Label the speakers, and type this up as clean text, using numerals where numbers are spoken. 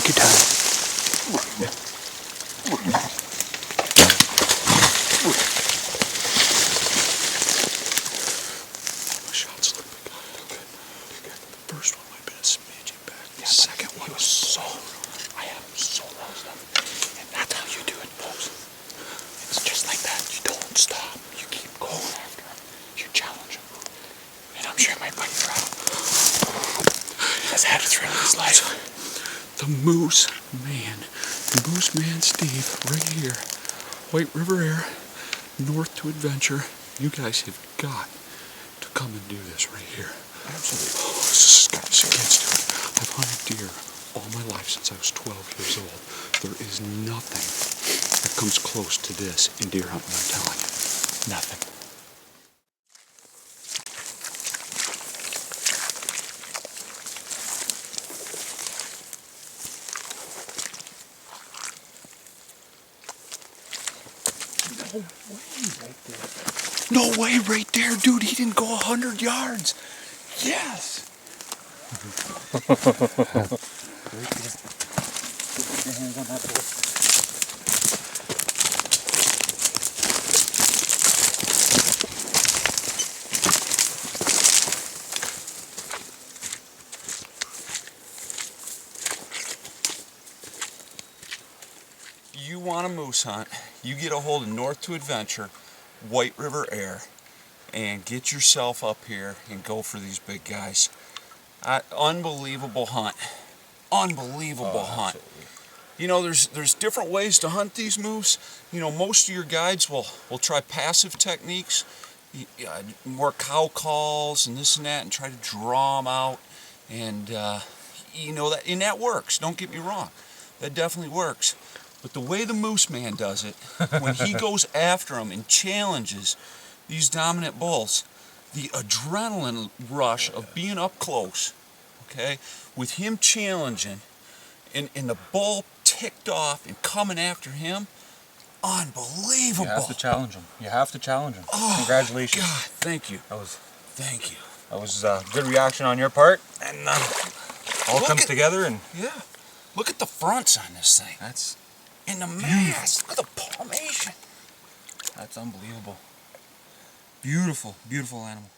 Speaker 1: Take your time.
Speaker 2: My shot's a little bit good. Okay. The first one might have been a smidgen back. The second one was so I have him so loused up. And that's how you do it, folks. It's just like that. You don't stop. You keep going after him. You challenge him. And I'm sure he might bite you out. He's had a thrill in his life. The Moose Man. Moose Man Steve, right here. White River Air, North to Adventure. You guys have got to come and do this right here. Absolutely. Oh, this guy's against it. I've hunted deer all my life since I was 12 years old. There is nothing that comes close to this in deer hunting, I'm telling you. Nothing. No way right there, dude. He didn't go 100 yards. Yes.
Speaker 1: Right there. Put your hands on that board.
Speaker 2: You want a moose hunt, you get a hold of North to Adventure, White River Air, and get yourself up here and go for these big guys. Unbelievable hunt. Unbelievable hunt.
Speaker 1: Absolutely.
Speaker 2: You know, there's different ways to hunt these moose. You know, most of your guides will try passive techniques, more cow calls and this and that, and try to draw them out. And you know that works. Don't get me wrong, that definitely works. But the way the Moose Man does it, when he goes after them and challenges these dominant bulls, the adrenaline rush of being up close, okay, with him challenging, and the bull ticked off and coming after him, unbelievable.
Speaker 1: You have to challenge him. You have to challenge him.
Speaker 2: Oh,
Speaker 1: congratulations.
Speaker 2: God, thank you.
Speaker 1: Thank you.
Speaker 2: Thank you.
Speaker 1: That was a good reaction on your part, and all comes together. And
Speaker 2: yeah, look at the fronts on this thing.
Speaker 1: that's
Speaker 2: And the mass. Look at the palmation.
Speaker 1: unbelievable.
Speaker 2: Beautiful, beautiful animal.